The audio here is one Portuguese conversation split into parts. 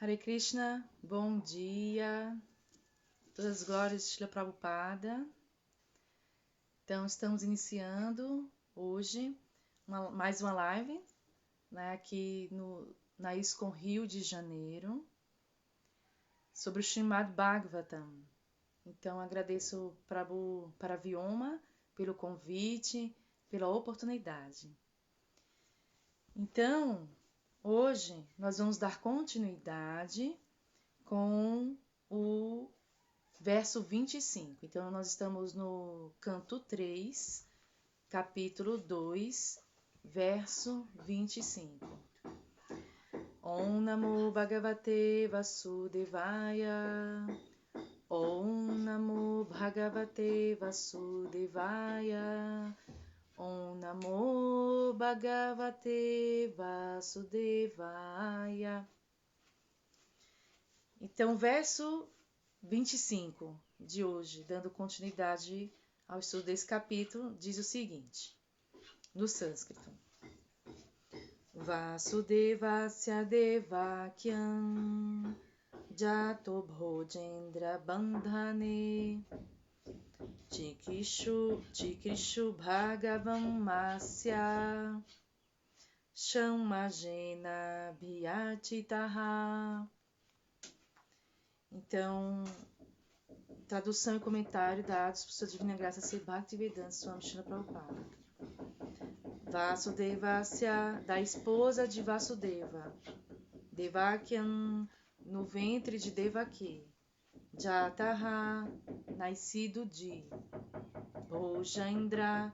Hare Krishna, bom dia, todas as glórias de Srila Prabhupada. Então, estamos iniciando hoje mais uma live, aqui na ISKCON Rio de Janeiro, sobre o Srimad Bhagavatam. Então, agradeço Prabhu Paravyoma pelo convite, pela oportunidade. Então, hoje nós vamos dar continuidade com o verso 25. Então, nós estamos no canto 3, capítulo 2, verso 25. Om Namo Bhagavate Vasudevaya. Om Namo Bhagavate Vasudevaya. Om Namo Bhagavate Vasudevaya. Então, verso 25 de hoje, dando continuidade ao estudo desse capítulo, diz o seguinte, no sânscrito. Vasudevasya devakyam jato bhojendra bandhane chikrishu bhagavam masya shammajena bhyatitaha. Então, tradução e comentário dados por sua divina graça Sri Bhaktivedanta Swami Srila Prabhupada. Vasudevasya, da esposa de Vasudeva. Devakyam, no ventre de Devaki. Jataha, nascido de. Bhojendra,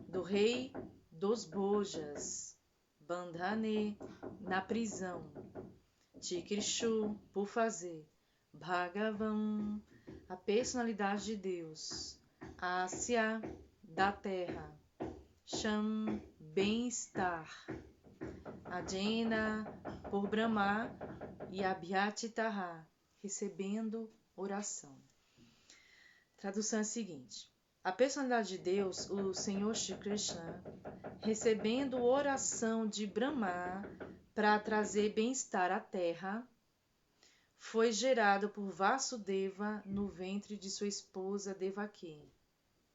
do rei dos Bhojas. Bandhane, na prisão. Chikrishu, por fazer. Bhagavan, a personalidade de Deus. Asya, da terra. Sham, bem-estar. Ajena, por Brahma. E Abhyatitaha, recebendo oração. Tradução é a seguinte. A personalidade de Deus, o Senhor Shri Krishna, recebendo oração de Brahma para trazer bem-estar à terra, foi gerado por Vasudeva no ventre de sua esposa Devaki,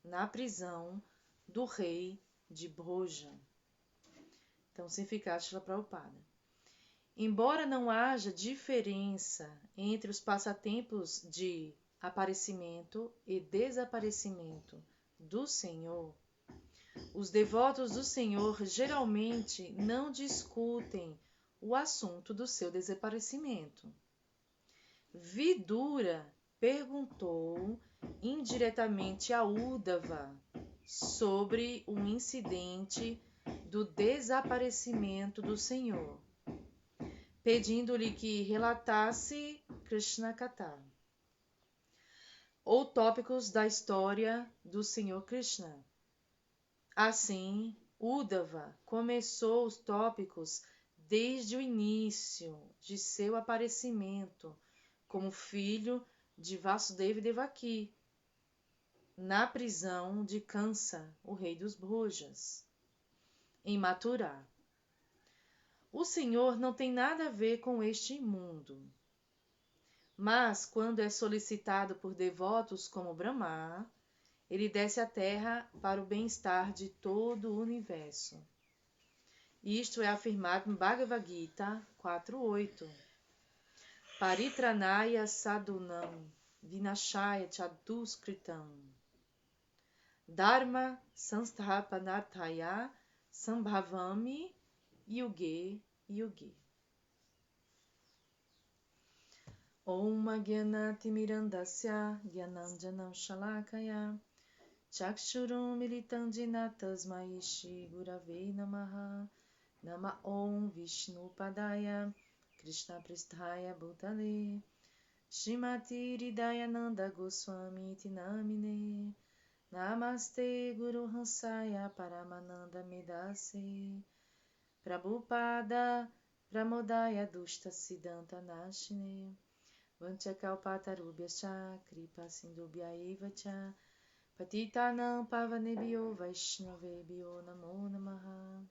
na prisão do rei de Bhoja. Então, significado de Srila Prabhupada. Embora não haja diferença entre os passatempos de aparecimento e desaparecimento do Senhor, os devotos do Senhor geralmente não discutem o assunto do seu desaparecimento. Vidura perguntou indiretamente a Uddhava sobre um incidente do desaparecimento do Senhor, pedindo-lhe que relatasse Krishna Katha, ou tópicos da história do Senhor Krishna. Assim, Uddhava começou os tópicos desde o início de seu aparecimento como filho de Vasudeva e Devaki, na prisão de Kansa, o rei dos Bhojas, em Mathura. O Senhor não tem nada a ver com este mundo, mas quando é solicitado por devotos como Brahma, ele desce à terra para o bem-estar de todo o universo. Isto é afirmado no Bhagavad Gita 4.8. Paritranaya sadhunam vinashaya chaduskritam dharma sansthapanarthaya sambhavami yuge yuge. Om Gyanati Mirandasya Gyananjanam Shalakaya Chakshurum Militam Jina Tasmai Shri Gurave Namaha. Nama Om Vishnu Padaya Krishna Pristaya Bhutale Shrimati Hridayananda Goswami Tinamine Namaste Guru Hansaya Paramananda Medase Prabhupada Pramodaya Dushta Siddhanta Nashine Vanchakalpatarubhyascha Kripa Sindhubhya Eva Cha Patitanam Pavanebhyo Vaishnavebhyo Namo Namaha.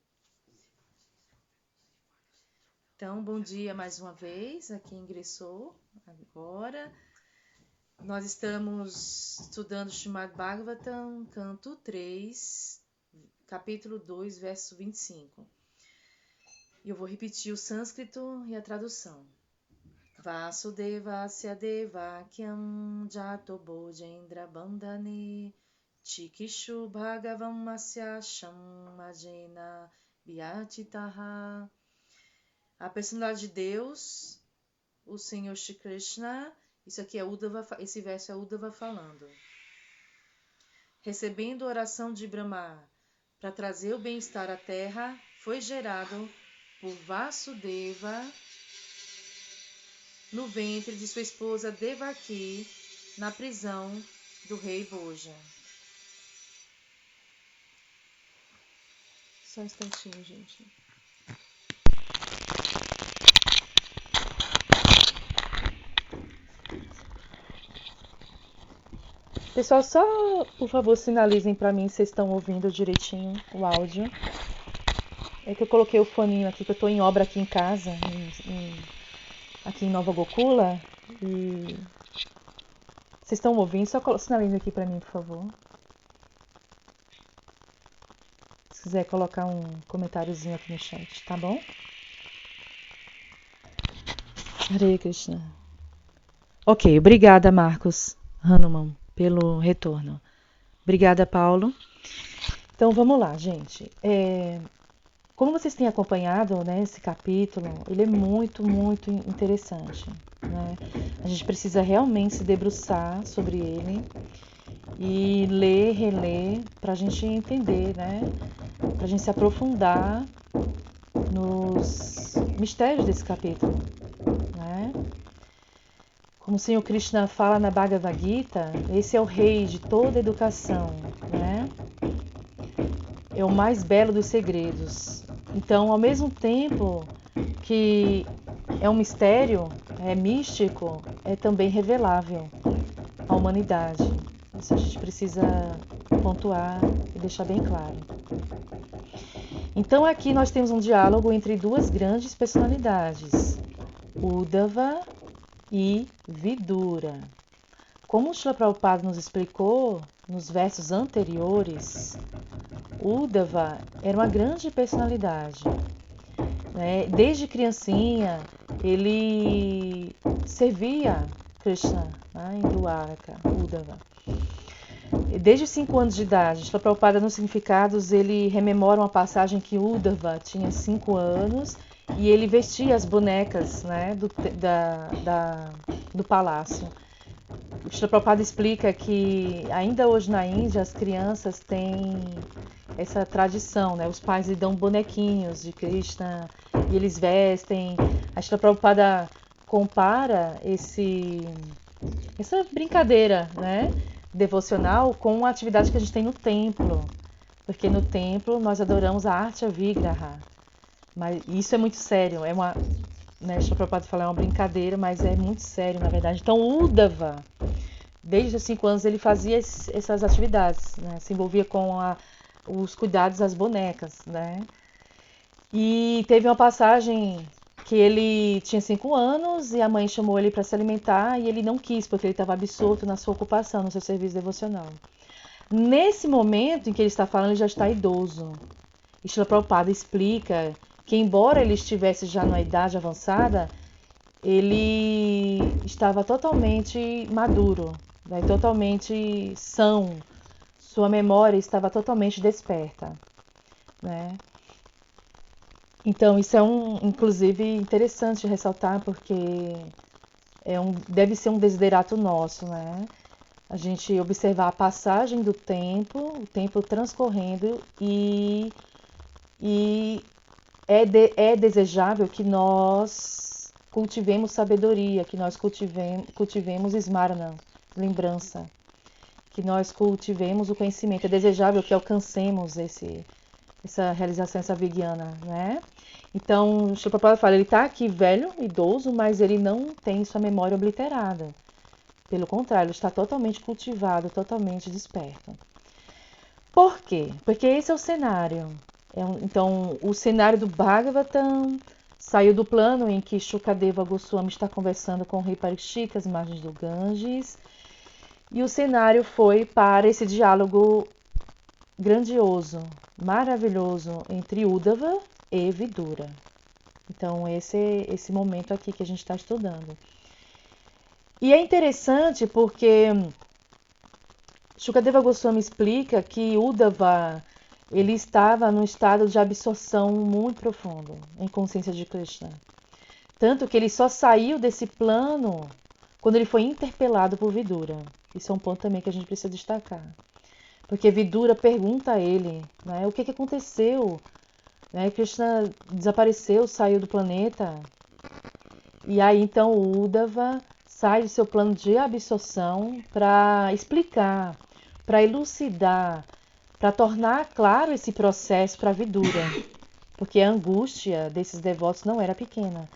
Então, bom dia mais uma vez a quem ingressou agora. Nós estamos estudando Srimad Bhagavatam, canto 3, capítulo 2, verso 25. E eu vou repetir o sânscrito e a tradução. Vasudevasya devakyam jato bojendra bandhane chikishu bhagavam asya shamajena vyachitaha. A personalidade de Deus, o Senhor Shri Krishna, isso aqui é Uddhava, esse verso é Uddhava falando. Recebendo a oração de Brahma para trazer o bem-estar à terra, foi gerado por Vasudeva no ventre de sua esposa Devaki, na prisão do rei Boja. Só um instantinho, gente. Pessoal, só por favor sinalizem para mim se vocês estão ouvindo direitinho o áudio. É que eu coloquei o foninho aqui, que eu estou em obra aqui em casa, aqui em Nova Gokula. E vocês estão ouvindo? Só sinalizem aqui para mim, por favor. Se quiser colocar um comentáriozinho aqui no chat, tá bom? Hare Krishna. Ok, obrigada, Marcos Hanuman, pelo retorno. Obrigada, Paulo. Então, vamos lá, gente. Como vocês têm acompanhado, né, esse capítulo, ele é muito, muito interessante. Né? A gente precisa realmente se debruçar sobre ele e ler, reler, para a gente entender, né? Para a gente se aprofundar nos mistérios desse capítulo. Né? Como o Senhor Krishna fala na Bhagavad Gita, esse é o rei de toda educação, né? É o mais belo dos segredos. Então, ao mesmo tempo que é um mistério, é místico, é também revelável à humanidade. Isso a gente precisa pontuar e deixar bem claro. Então, aqui nós temos um diálogo entre duas grandes personalidades, Uddhava e Vidura. Como o Srila Prabhupada nos explicou nos versos anteriores, Uddhava era uma grande personalidade. Né? Desde criancinha, ele servia Krishna, né? Em Dwaraka, Uddhava. Desde os 5 anos de idade, Srila Prabhupada nos significados, ele rememora uma passagem que Uddhava tinha 5 anos e ele vestia as bonecas, né, do palácio. O Srila Prabhupada explica que ainda hoje na Índia as crianças têm essa tradição, né? Os pais lhe dão bonequinhos de Krishna e eles vestem. A Srila Prabhupada compara essa brincadeira, né, devocional com a atividade que a gente tem no templo. Porque no templo nós adoramos a Artya Vigraha. Mas isso é muito sério, é uma, né, Srila Prabhupada fala, é uma brincadeira, mas é muito sério, na verdade. Então, Uddhava, desde os 5 anos, ele fazia essas atividades, né, se envolvia com os cuidados das bonecas, né. E teve uma passagem que ele tinha 5 anos e a mãe chamou ele para se alimentar e ele não quis, porque ele estava absorto na sua ocupação, no seu serviço devocional. Nesse momento em que ele está falando, ele já está idoso. E Srila Prabhupada explica que, embora ele estivesse já numa idade avançada, ele estava totalmente maduro, né, totalmente são, sua memória estava totalmente desperta. Né? Então, isso é inclusive, interessante ressaltar, porque deve ser um desiderato nosso, né? A gente observar a passagem do tempo, o tempo transcorrendo e é desejável que nós cultivemos sabedoria, que nós cultivemos smarana, lembrança, que nós cultivemos o conhecimento. É desejável que alcancemos essa realização, essa vigyana, né? Então, o Srila Prabhupada fala, ele está aqui velho, idoso, mas ele não tem sua memória obliterada. Pelo contrário, ele está totalmente cultivado, totalmente desperto. Por quê? Porque esse é o cenário. Então, o cenário do Bhagavatam saiu do plano em que Shukadeva Goswami está conversando com o rei Parikshit às margens do Ganges, e o cenário foi para esse diálogo grandioso, maravilhoso entre Uddhava e Vidura. Então, esse momento aqui que a gente está estudando. E é interessante porque Shukadeva Goswami explica que Uddhava, ele estava num estado de absorção muito profundo em consciência de Krishna. Tanto que ele só saiu desse plano quando ele foi interpelado por Vidura. Isso é um ponto também que a gente precisa destacar. Porque Vidura pergunta a ele, né, o que aconteceu? Né, Krishna desapareceu, saiu do planeta. E aí então o Uddhava sai do seu plano de absorção para explicar, para elucidar, para tornar claro esse processo para Vidura. Porque a angústia desses devotos não era pequena.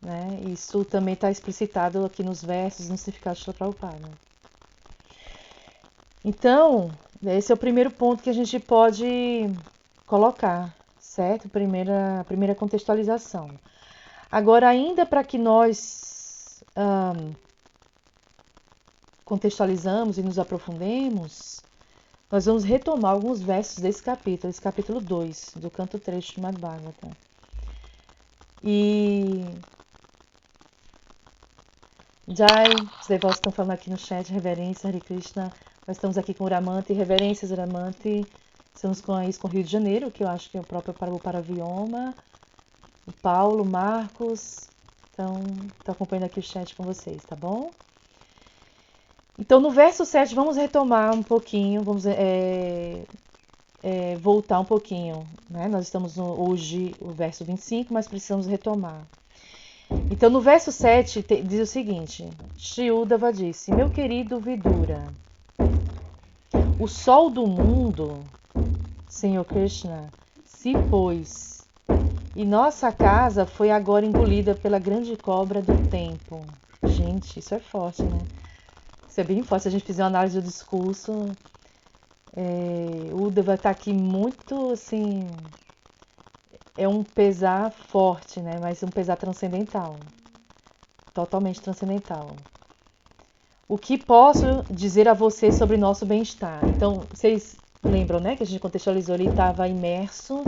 Né? Isso também está explicitado aqui nos versos, no significado de Srila Prabhupada. Então, esse é o primeiro ponto que a gente pode colocar, certo? Primeira contextualização. Agora, ainda para que nós contextualizamos e nos aprofundemos, nós vamos retomar alguns versos desse capítulo 2, do canto 3 de Srimad Bhagavatam. E Jai, os devotos estão falando aqui no chat, reverência, Hare Krishna. Nós estamos aqui com o Ramanti, reverências, Ramanti. Estamos com o Rio de Janeiro, que eu acho que é o próprio Paravioma. O Paulo, Marcos. Então, estou acompanhando aqui o chat com vocês, tá bom? Então, no verso 7, vamos retomar um pouquinho, vamos voltar um pouquinho. Né? Nós estamos hoje no verso 25, mas precisamos retomar. Então, no verso 7, diz o seguinte: Shri Uddhava disse, meu querido Vidura, o sol do mundo, Senhor Krishna, se pôs, e nossa casa foi agora engolida pela grande cobra do tempo. Gente, isso é forte, né? Isso é bem forte. Se a gente fizer uma análise do discurso, Uddhava está aqui muito, assim, é um pesar forte, né? Mas um pesar transcendental, totalmente transcendental. O que posso dizer a você sobre nosso bem-estar? Então, vocês lembram, né, que a gente contextualizou, ele estava imerso,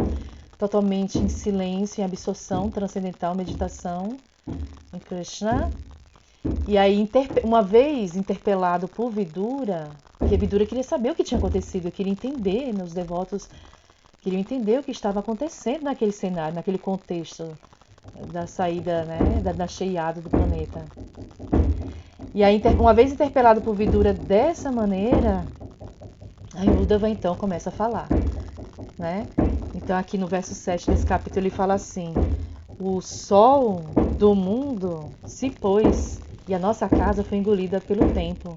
totalmente em silêncio, em absorção transcendental, meditação em Krishna. E aí, uma vez interpelado por Vidura, porque Vidura queria saber o que tinha acontecido, queria entender, os devotos queriam entender o que estava acontecendo naquele cenário, naquele contexto da saída, né, da cheiada do planeta. E aí, uma vez interpelado por Vidura dessa maneira, aí Uddhava então começa a falar, né? Então aqui no verso 7 desse capítulo ele fala assim: o sol do mundo se pôs e a nossa casa foi engolida pelo tempo.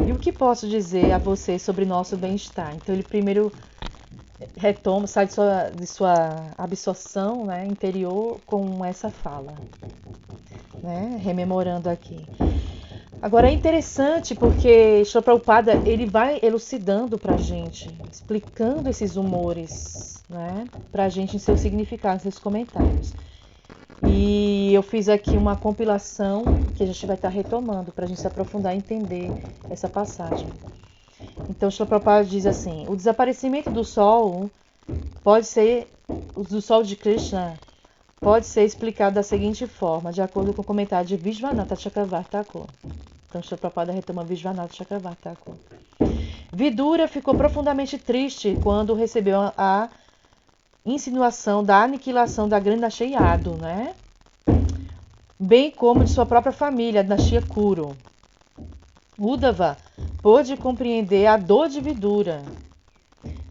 E o que posso dizer a você sobre nosso bem-estar? Então ele primeiro retoma, sai de sua absorção, né, interior com essa fala, né, rememorando aqui. Agora é interessante porque Srila Prabhupada ele vai elucidando pra gente, explicando esses humores, né, pra gente em seus significados, em seus comentários. E eu fiz aqui uma compilação que a gente vai estar retomando pra gente se aprofundar e entender essa passagem. Então, Srila Prabhupada diz assim: o desaparecimento do sol do sol de Krishna pode ser explicado da seguinte forma, de acordo com o comentário de Vishwanatha Chakravarti Thakur. Então, Srila Prabhupada retoma Vishwanatha Chakravarti Thakur. Vidura ficou profundamente triste quando recebeu a insinuação da aniquilação da grande Nashia Yadu, né? Bem como de sua própria família, Nashia Kuru. Uddhava pôde compreender a dor de Vidura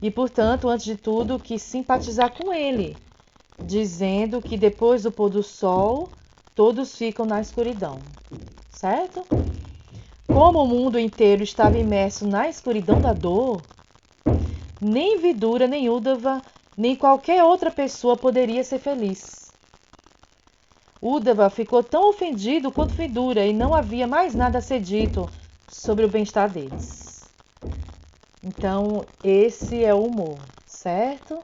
e, portanto, antes de tudo, quis simpatizar com ele, dizendo que depois do pôr do sol, todos ficam na escuridão, certo? Como o mundo inteiro estava imerso na escuridão da dor, nem Vidura, nem Uddhava, nem qualquer outra pessoa poderia ser feliz. Uddhava ficou tão ofendido quanto Vidura e não havia mais nada a ser dito sobre o bem-estar deles. Então, esse é o humor, certo?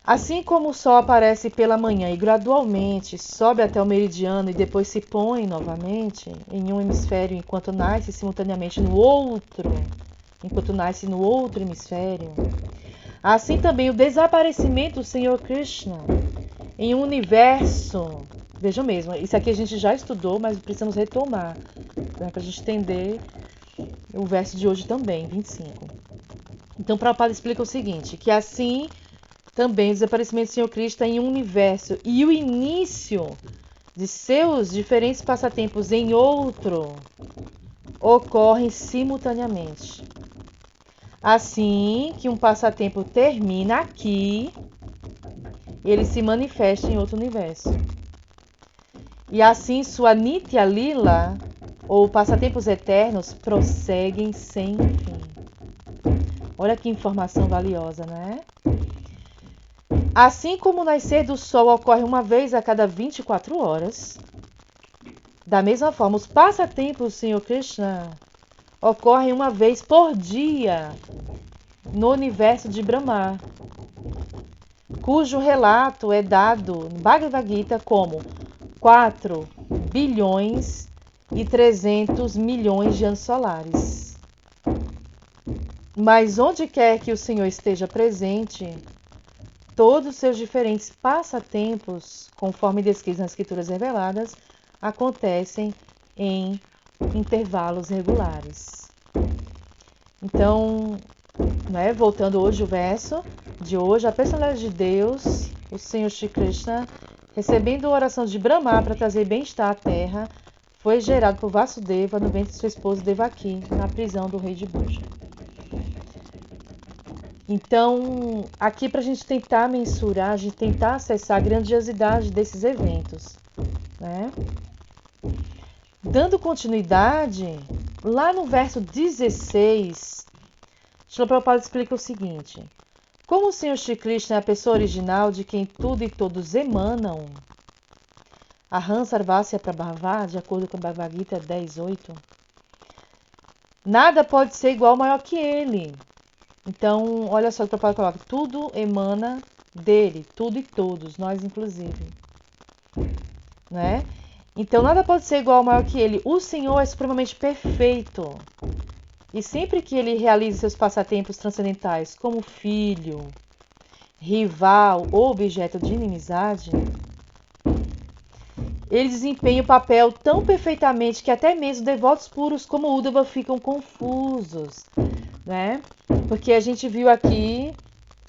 Assim como o Sol aparece pela manhã e gradualmente sobe até o meridiano e depois se põe novamente em um hemisfério enquanto nasce simultaneamente no outro, hemisfério, assim também o desaparecimento do Senhor Krishna em um universo. Vejam mesmo, isso aqui a gente já estudou, mas precisamos retomar, né, para a gente entender o verso de hoje também, 25. Então, Prabhupada explica o seguinte, que assim também o desaparecimento do Senhor Cristo em um universo e o início de seus diferentes passatempos em outro ocorrem simultaneamente. Assim que um passatempo termina aqui, ele se manifesta em outro universo. E assim sua Nitya Lila, ou passatempos eternos, prosseguem sem fim. Olha que informação valiosa, não é? Assim como o nascer do sol ocorre uma vez a cada 24 horas, da mesma forma, os passatempos do Senhor Krishna ocorrem uma vez por dia no universo de Brahma, cujo relato é dado no Bhagavad Gita como 4 bilhões e 300 milhões de anos solares. Mas onde quer que o Senhor esteja presente, todos os seus diferentes passatempos, conforme descritos nas escrituras reveladas, acontecem em intervalos regulares. Então, né, voltando hoje o verso de hoje, a personalidade de Deus, o Senhor Shri Krishna, recebendo a oração de Brahma para trazer bem-estar à terra, foi gerado por Vasudeva no ventre de sua esposa Devaki, na prisão do rei de Bhuja. Então, aqui para a gente tentar mensurar, a gente tentar acessar a grandiosidade desses eventos, né? Dando continuidade, lá no verso 16, Srila Prabhupada explica o seguinte: como o Senhor Shri Krishna é a pessoa original de quem tudo e todos emanam, Aham Sarvasya Prabhava, de acordo com a Bhagavad Gita 10.8, nada pode ser igual maior que ele. Então, olha só o que o Prabhupada coloca: tudo emana dele, tudo e todos, nós inclusive, né? Então, nada pode ser igual maior que ele. O Senhor é supremamente perfeito. E sempre que ele realiza seus passatempos transcendentais como filho, rival ou objeto de inimizade, ele desempenha o papel tão perfeitamente que até mesmo devotos puros como Uddhava ficam confusos, né? Porque a gente viu aqui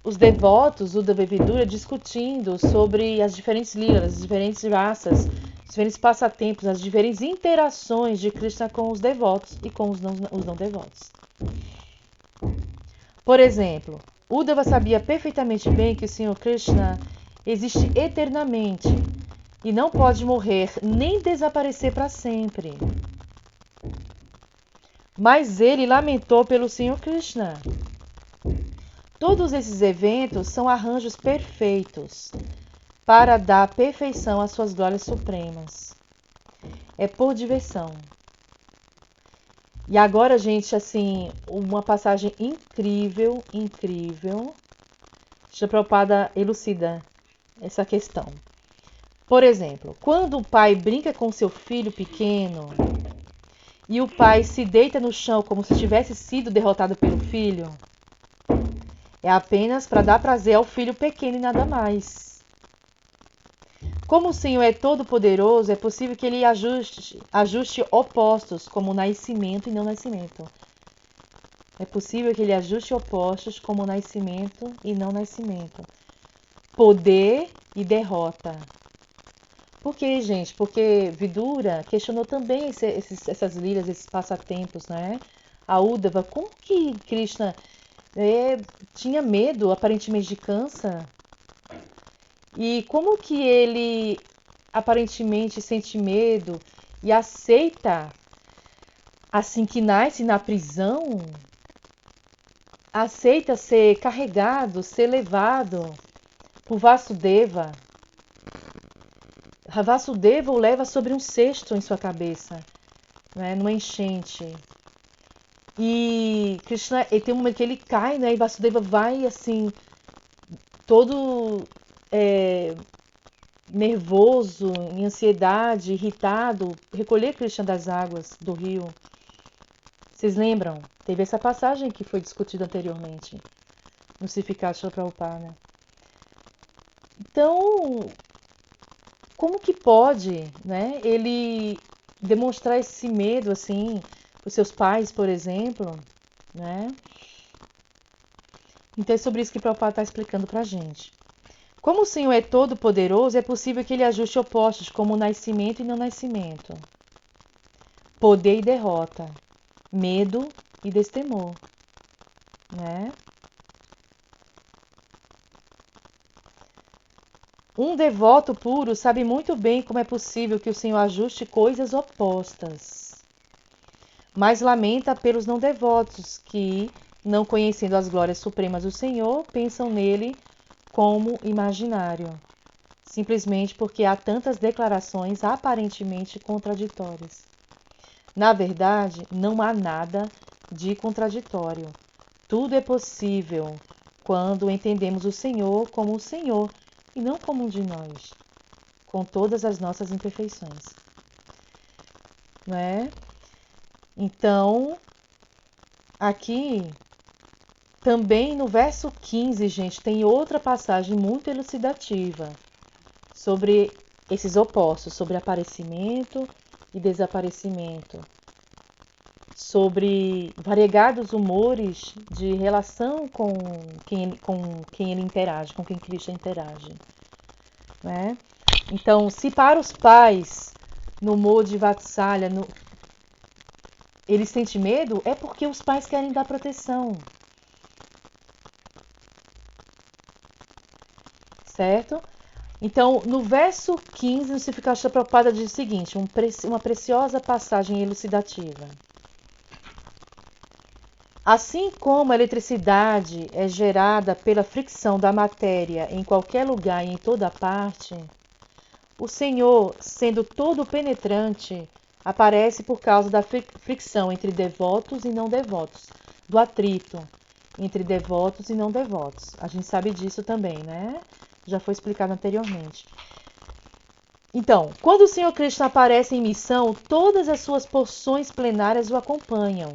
os devotos Uddhava e Vidura discutindo sobre as diferentes lilas, as diferentes raças, os diferentes passatempos, as diferentes interações de Krishna com os devotos e com os não devotos. Por exemplo, Uddhava sabia perfeitamente bem que o Senhor Krishna existe eternamente e não pode morrer nem desaparecer para sempre. Mas ele lamentou pelo Senhor Krishna. Todos esses eventos são arranjos perfeitos para dar perfeição às suas glórias supremas. É por diversão. E agora, gente, assim, uma passagem incrível. Srila Prabhupada elucida essa questão. Por exemplo, quando o pai brinca com seu filho pequeno e o pai se deita no chão como se tivesse sido derrotado pelo filho, é apenas para dar prazer ao filho pequeno e nada mais. Como o Senhor é todo-poderoso, é possível que ele ajuste opostos, como nascimento e não nascimento. É possível que ele ajuste opostos, como nascimento e não nascimento. Poder e derrota. Por quê, gente? Porque Vidura questionou também essas liras, esses passatempos, né? A Uddhava, como que Krishna tinha medo, aparentemente, de câncer? E como que ele aparentemente sente medo e aceita, assim que nasce na prisão, aceita ser carregado, ser levado por Vasudeva? Vasudeva o leva sobre um cesto em sua cabeça, né, numa enchente. E Krishna, ele tem um momento que ele cai, né, e Vasudeva vai assim todo nervoso, em ansiedade, irritado, recolher Krishna das águas do rio. Vocês lembram? Teve essa passagem que foi discutida anteriormente no Significado de Srila Prabhupada. Então, como que pode, né, ele demonstrar esse medo assim, os seus pais, por exemplo, né? Então é sobre isso que o Prabhupada está explicando para a gente. Como o Senhor é todo poderoso, é possível que ele ajuste opostos, como nascimento e não nascimento, poder e derrota, medo e destemor, né? Um devoto puro sabe muito bem como é possível que o Senhor ajuste coisas opostas, mas lamenta pelos não devotos que, não conhecendo as glórias supremas do Senhor, pensam nele como imaginário, simplesmente porque há tantas declarações aparentemente contraditórias. Na verdade, não há nada de contraditório. Tudo é possível quando entendemos o Senhor como o Senhor e não como um de nós, com todas as nossas imperfeições. Não é? Então, aqui, também no verso 15, gente, tem outra passagem muito elucidativa sobre esses opostos, sobre aparecimento e desaparecimento, sobre variegados humores de relação com quem ele interage, com quem Krishna interage, né? Então, se para os pais, no humor de Vatsalya, eles sentem medo, é porque os pais querem dar proteção, certo? Então, no verso 15, no Significado de Prabhupada diz o seguinte, uma preciosa passagem elucidativa. Assim como a eletricidade é gerada pela fricção da matéria em qualquer lugar e em toda parte, o Senhor, sendo todo penetrante, aparece por causa da fricção entre devotos e não devotos, do atrito entre devotos e não devotos. A gente sabe disso também, né? Já foi explicado anteriormente. Então, quando o Senhor Krishna aparece em missão, todas as suas porções plenárias o acompanham.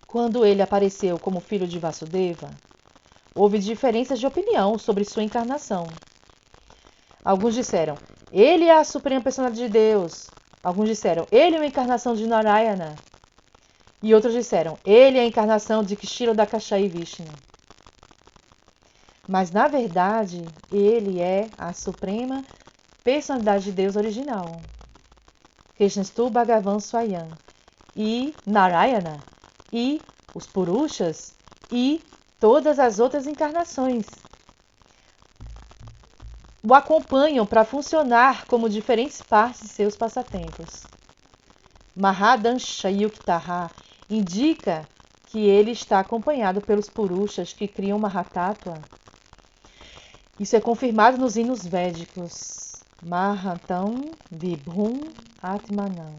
Quando ele apareceu como filho de Vasudeva, houve diferenças de opinião sobre sua encarnação. Alguns disseram, ele é a suprema personalidade de Deus. Alguns disseram, ele é uma encarnação de Narayana. E outros disseram, ele é a encarnação de Kshirodakashayi Vishnu. Mas, na verdade, ele é a suprema personalidade de Deus original. Krishnastu Bhagavan Swayam. E Narayana. E os Purushas. E todas as outras encarnações o acompanham para funcionar como diferentes partes de seus passatempos. Mahadansha Yuktaha indica que ele está acompanhado pelos Purushas que criam Mahatattva. Isso é confirmado nos hinos védicos. Mahatam Vibhum Atmanam.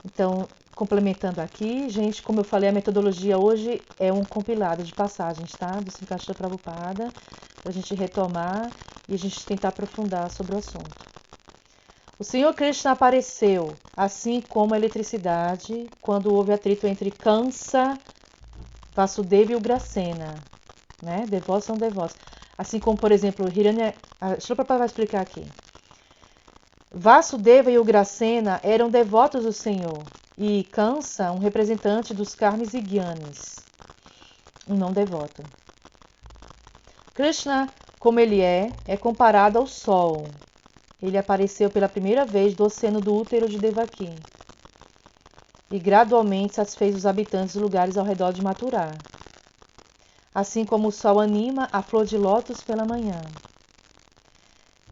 Então, complementando aqui, gente, como eu falei, a metodologia hoje é um compilado de passagens, tá? Do Significado Prabhupada, para a gente retomar e a gente tentar aprofundar sobre o assunto. O Senhor Krishna apareceu, assim como a eletricidade, quando houve atrito entre Kansa, Vasudeva e Ugrasena, né? Devotos são devotos. Assim como, por exemplo, Hiranya... Deixa eu vai explicar aqui. Vasudeva e Ugrasena eram devotos do Senhor, e Kansa, um representante dos karmas e gyanis, um não devoto. Krishna, como ele é comparado ao Sol. Ele apareceu pela primeira vez do oceano do útero de Devaki e gradualmente satisfez os habitantes dos lugares ao redor de Mathura. Assim como o sol anima a flor de lótus pela manhã.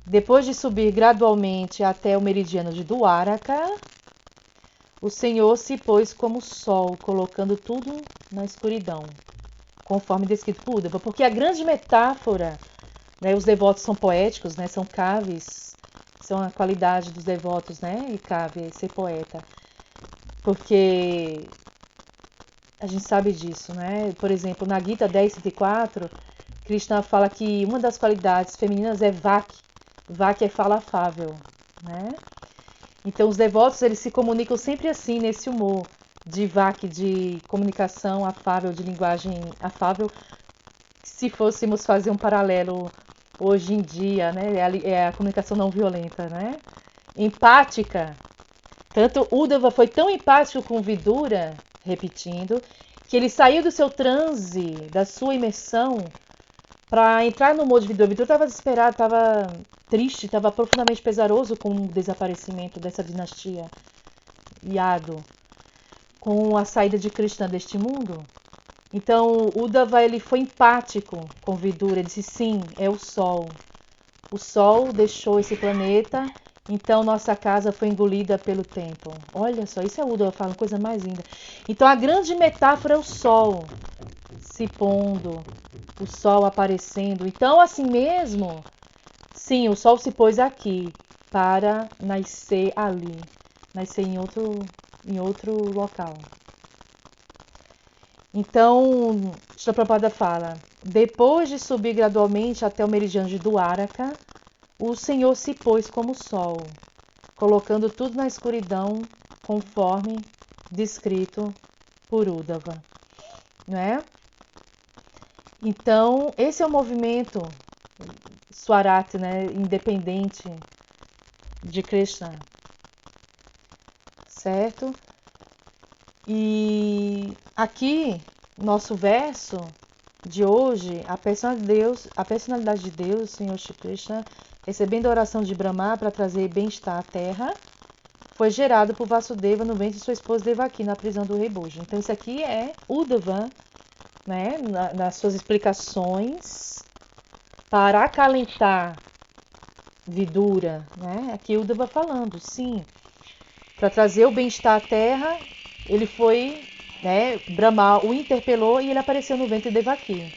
Depois de subir gradualmente até o meridiano de Dwaraka, o Senhor se pôs como sol, colocando tudo na escuridão, conforme descrito por Uddhava. Porque a grande metáfora, né, os devotos são poéticos, né, são kavis, são a qualidade dos devotos, né, e kavi é ser poeta. Porque a gente sabe disso, né? Por exemplo, na Gita 10.104, Krishna fala que uma das qualidades femininas é Vak. Vak é fala afável, né? Então os devotos eles se comunicam sempre assim, nesse humor de Vak, de comunicação afável, de linguagem afável. Se fôssemos fazer um paralelo hoje em dia, né? É a comunicação não violenta, né? Empática. Tanto Uddhava foi tão empático com Vidura, repetindo, que ele saiu do seu transe, da sua imersão, para entrar no modo de Vidura. Vidura estava desesperado, estava triste, estava profundamente pesaroso com o desaparecimento dessa dinastia Yadu, com a saída de Krishna deste mundo. Então, Uddhava ele foi empático com Vidura, ele disse sim, é o Sol. O Sol deixou esse planeta, então nossa casa foi engolida pelo tempo. Olha só, isso é Uddhava falando, coisa mais linda. Então a grande metáfora é o Sol se pondo, o Sol aparecendo. Então assim mesmo, sim, o Sol se pôs aqui para nascer ali, nascer em outro local. Então, Srila Prabhupada fala, depois de subir gradualmente até o meridiano de Dwaraka, o Senhor se pôs como sol, colocando tudo na escuridão, conforme descrito por Uddhava, né? Então, esse é o movimento Swarati, né, independente de Krishna, certo? E aqui, nosso verso de hoje, a personalidade de Deus, o Senhor Shri Krishna, recebendo a oração de Brahma para trazer bem-estar à terra, foi gerado por Vasudeva no ventre de sua esposa Devaki, na prisão do rei Bhuja. Então isso aqui é Uddhava, né, nas suas explicações para acalentar Vidura, né? Aqui Uddhava falando, sim, para trazer o bem-estar à terra, ele foi, né, Brahma o interpelou e ele apareceu no ventre de Devaki.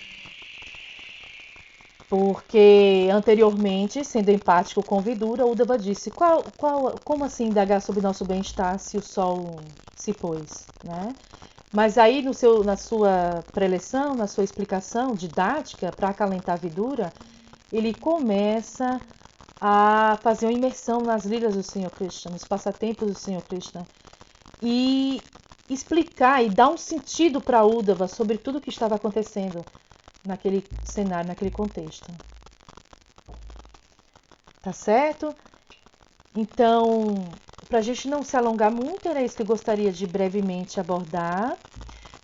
Porque anteriormente, sendo empático com Vidura, Uddhava disse, como assim indagar sobre nosso bem-estar se o sol se pôs, né? Mas aí na sua preleção, na sua explicação didática para acalentar Vidura, ele começa a fazer uma imersão nas lilas do Senhor Krishna, nos passatempos do Senhor Krishna, e explicar e dar um sentido para Uddhava sobre tudo o que estava acontecendo naquele cenário, naquele contexto. Tá certo? Então, para a gente não se alongar muito, era isso que eu gostaria de brevemente abordar,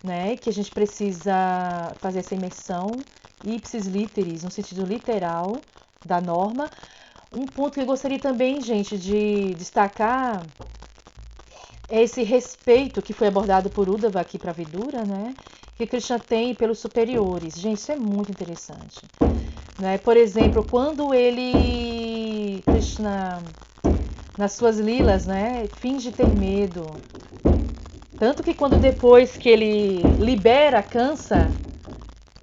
né? Que a gente precisa fazer essa imersão, ipsis literis, no sentido literal da norma. Um ponto que eu gostaria também, gente, de destacar é esse respeito que foi abordado por Uddhava aqui para Vidura, né? Que Krishna tem pelos superiores. Gente, isso é muito interessante, né? Por exemplo, quando Krishna, nas suas lilas, né, finge ter medo. Tanto que quando depois que ele libera Kansa,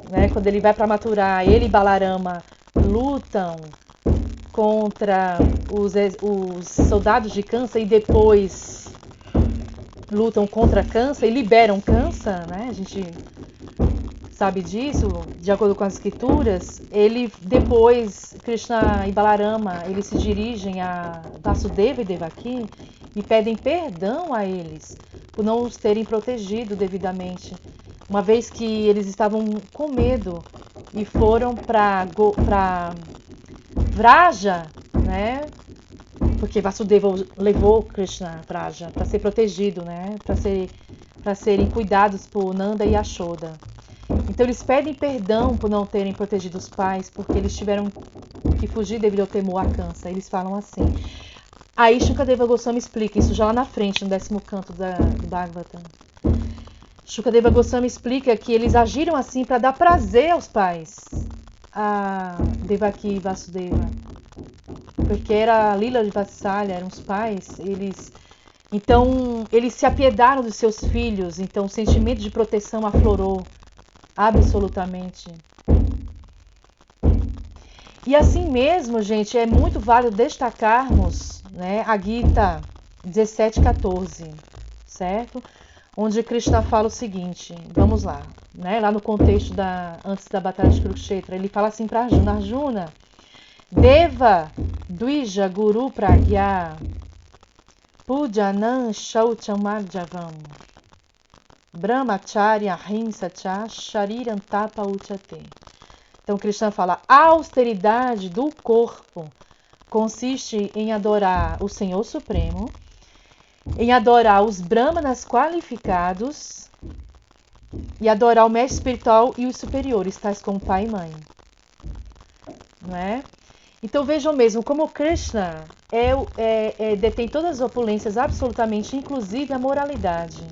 né, quando ele vai para Mathura, ele e Balarama lutam contra os soldados de Kansa e depois lutam contra Kansa e liberam Kansa, né? A gente sabe disso, de acordo com as escrituras. Ele depois, Krishna e Balarama, eles se dirigem a Vasudeva e Devaki e pedem perdão a eles por não os terem protegido devidamente, uma vez que eles estavam com medo e foram para Vraja, né? Porque Vasudeva levou Krishna Vraja para ser protegido, né? Para serem cuidados por Nanda e Yashoda. Então eles pedem perdão por não terem protegido os pais, porque eles tiveram que fugir devido ao temor a Kansa. Eles falam assim. Aí Shukadeva Goswami explica isso já lá na frente, no 10º canto do Bhagavatam. Shukadeva Goswami explica que eles agiram assim para dar prazer aos pais, a Devaki e Vasudeva, porque era a Lila de Vatsalya, eram os pais, então eles se apiedaram dos seus filhos, então o sentimento de proteção aflorou absolutamente. E assim mesmo, gente, é muito válido destacarmos, né, a Gita 17:14, certo? onde Krishna fala o seguinte, vamos lá, né? Lá no contexto antes da batalha de Kurukshetra, ele fala assim para Arjuna, Arjuna, Deva Dvija Guru Pragya Pujanam Shaucham Marjavam Brahmacharya Ahimsa Cha Shariram Tapa Uchate. Então Krishna fala, a austeridade do corpo consiste em adorar o Senhor Supremo, em adorar os brahmanas qualificados e adorar o mestre espiritual e os superiores, tais como pai e mãe. Não é? Então vejam mesmo como Krishna detém todas as opulências, absolutamente, inclusive a moralidade.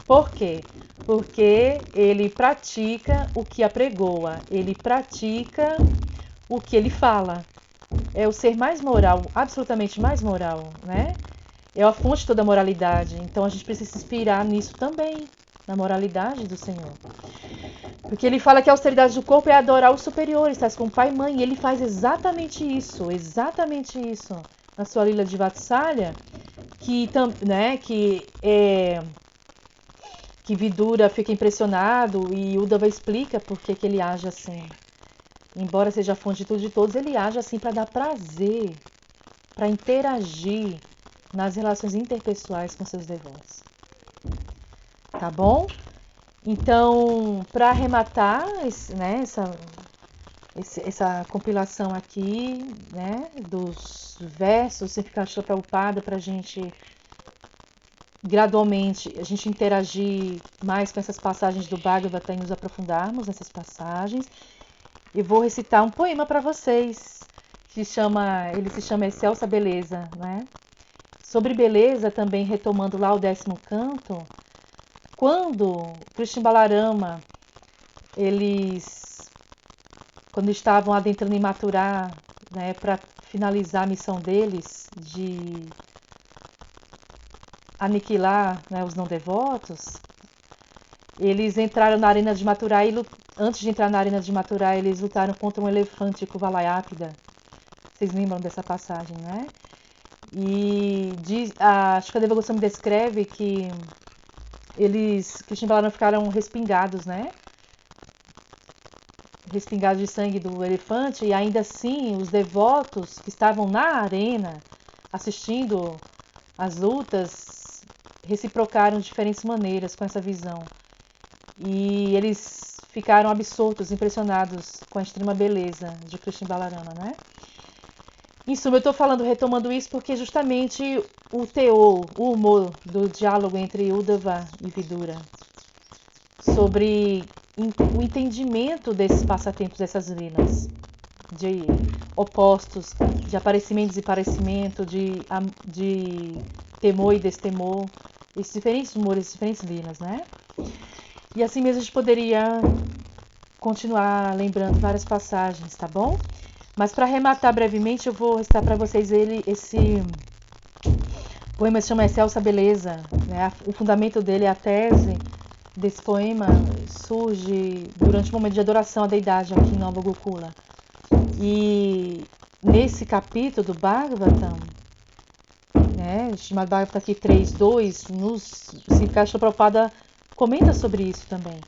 Por quê? Porque ele pratica o que apregoa, ele pratica o que ele fala. É o ser mais moral, absolutamente mais moral, né? É a fonte de toda a moralidade. Então a gente precisa se inspirar nisso também, na moralidade do Senhor. Porque ele fala que a austeridade do corpo é adorar os superiores, tais como pai e mãe. E ele faz exatamente isso na sua Lila de Vatsalya, que Vidura fica impressionado e Uddhava explica por que ele age assim. Embora seja a fonte de tudo e de todos, ele age assim para dar prazer, para interagir nas relações interpessoais com seus devotos. Tá bom? Então, para arrematar essa compilação aqui, né, dos versos, Simplificação Prabhupada, para a gente gradualmente a gente interagir mais com essas passagens do Bhagavata e nos aprofundarmos nessas passagens. E vou recitar um poema para vocês, ele se chama Excelsa Beleza, né? Sobre beleza, também retomando lá o 10º canto, quando Krishna e Balarama, quando estavam adentrando em Mathura, né, para finalizar a missão deles de aniquilar, né, os não devotos, eles entraram na arena de Mathura e antes de entrar na arena de Mathura, eles lutaram contra um elefante Kuvalayapida. Vocês lembram dessa passagem, né? E a Shukadeva Goswami descreve que Krishna e Balarama ficaram respingados, né? Respingados de sangue do elefante, e ainda assim os devotos que estavam na arena assistindo as lutas reciprocaram de diferentes maneiras com essa visão. E eles ficaram absortos, impressionados com a extrema beleza de Krishna e Balarama, né? Em suma, eu estou retomando isso porque justamente o teor, o humor do diálogo entre Uddhava e Vidura sobre o entendimento desses passatempos, dessas lilas, de opostos, de aparecimento e desaparecimento, de temor e destemor, esses diferentes humores, diferentes lilas, né? E assim mesmo a gente poderia continuar lembrando várias passagens, tá bom? Mas para arrematar brevemente, eu vou recitar para vocês esse poema se chama Excelsa Beleza, né? O fundamento dele é a tese desse poema surge durante um momento de adoração à deidade aqui em Nova Gokula. E nesse capítulo do Bhagavatam, né, chamado Bhagavatam aqui 3.2, nos Simplificação Prabhupada comenta sobre isso também.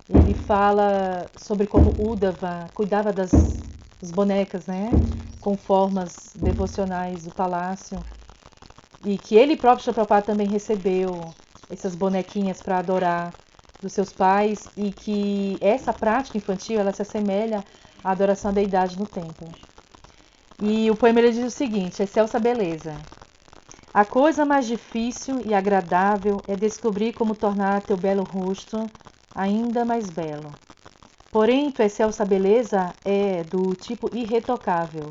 Ele fala sobre como Uddhava cuidava das bonecas, né, com formas devocionais do palácio, e que ele próprio, Shri Prabhupada, também recebeu essas bonequinhas para adorar dos seus pais, e que essa prática infantil ela se assemelha à adoração à deidade no templo. E o poema ele diz o seguinte: Excelsa Beleza. A coisa mais difícil e agradável é descobrir como tornar teu belo rosto ainda mais belo. Porém, tua excelsa beleza é do tipo irretocável.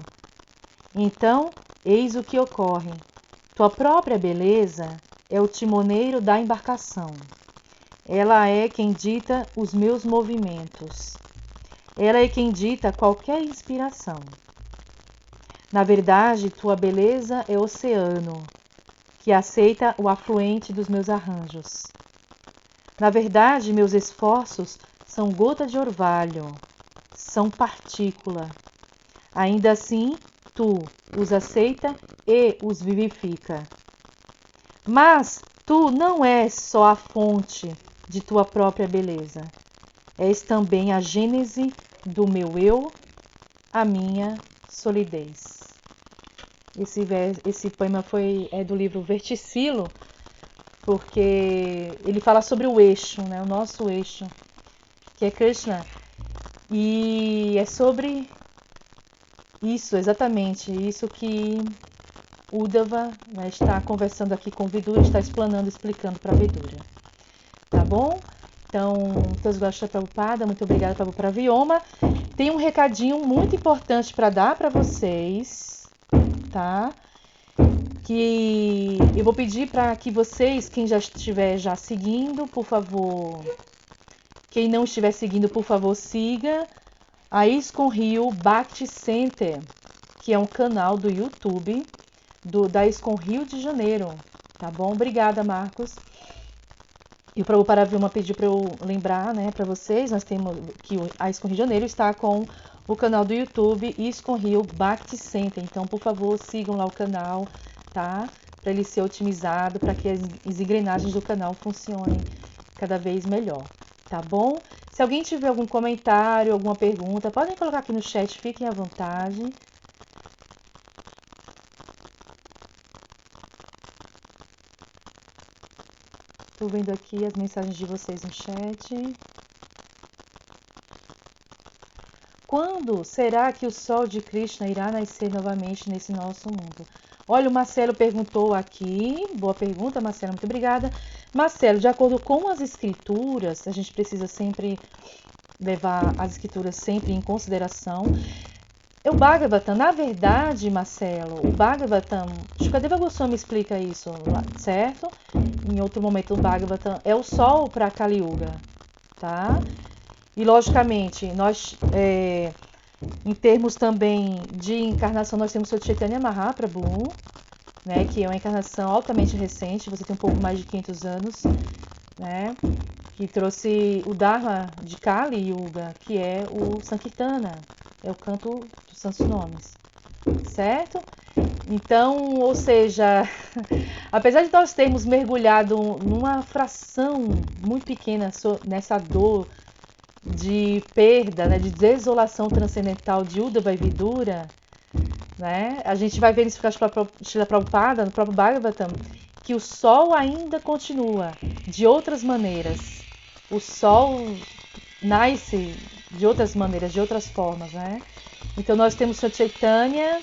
Então, eis o que ocorre. Tua própria beleza é o timoneiro da embarcação. Ela é quem dita os meus movimentos. Ela é quem dita qualquer inspiração. Na verdade, tua beleza é oceano, que aceita o afluente dos meus arranjos. Na verdade, meus esforços são gota de orvalho, são partícula. Ainda assim, tu os aceita e os vivifica. Mas Tu não és só a fonte de tua própria beleza. És também a gênese do meu eu, a minha solidez. Esse poema é do livro Verticilo, porque ele fala sobre o eixo, né? O nosso eixo, que é Krishna. E é sobre isso, exatamente, isso que Uddhava, né, está conversando aqui com Vidura, está explanando, explicando para Vidura. Tá bom? Então, teus gostos Prabhupada, muito obrigada, Prabhupada Vioma. Tem um recadinho muito importante para dar para vocês, tá? Que eu vou pedir para que vocês, quem já estiver seguindo, por favor, quem não estiver seguindo, por favor, siga a ISKCON Rio Bhakti Center, que é um canal do YouTube da ISKCON Rio de Janeiro, tá bom? Obrigada, Marcos. E o Prabhupada Vilma pediu para eu lembrar, né, para vocês, nós temos que a ISKCON Rio de Janeiro está com o canal do YouTube ISKCON Rio Bhakti Center. Então, por favor, sigam lá o canal, tá? Para ele ser otimizado, para que as engrenagens do canal funcionem cada vez melhor, tá bom? Se alguém tiver algum comentário, alguma pergunta, podem colocar aqui no chat, fiquem à vontade. Estou vendo aqui as mensagens de vocês no chat. Quando será que o sol de Krishna irá nascer novamente nesse nosso mundo? Olha, o Marcelo perguntou aqui. Boa pergunta, Marcelo, muito obrigada. Marcelo, de acordo com as escrituras, a gente precisa sempre levar as escrituras sempre em consideração. O Bhagavatam, na verdade, Marcelo, o Bhagavatam, Shukadeva Goswami explica isso, certo? Em outro momento, o Bhagavatam é o sol para Kali Yuga, tá? E, logicamente, nós, em termos também de encarnação, nós temos o Chaitanya Mahaprabhu, né, que é uma encarnação altamente recente, você tem um pouco mais de 500 anos, né, que trouxe o Dharma de Kali Yuga, que é o Sankirtana, é o canto dos santos nomes, certo? Então, ou seja, apesar de nós termos mergulhado numa fração muito pequena nessa dor de perda, né, de desolação transcendental de Uddhava e Vidura, né, a gente vai ver isso para Srila Prabhupada, no próprio Bhagavatam, que o sol ainda continua de outras maneiras. O sol nasce de outras maneiras, de outras formas, né? Então nós temos o Chaitanya,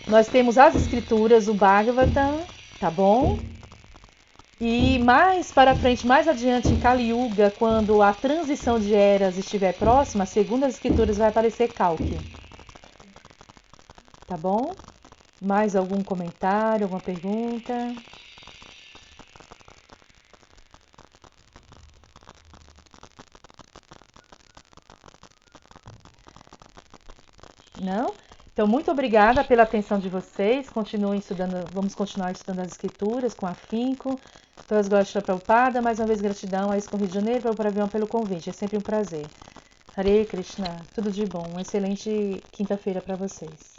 nós temos as escrituras, o Bhagavatam, tá bom? E mais para frente, mais adiante em Kali Yuga, quando a transição de eras estiver próxima, segundo as escrituras vai aparecer Kalki. Tá bom? Mais algum comentário, alguma pergunta? Não? Então, muito obrigada pela atenção de vocês. Continuem estudando, vamos continuar estudando as escrituras com afinco. Todas gostam da Prabhupada. Mais uma vez, gratidão a ISKCON Rio de Janeiro, Prabhupada Vioma, pelo convite. É sempre um prazer. Hare Krishna. Tudo de bom. Uma excelente quinta-feira para vocês.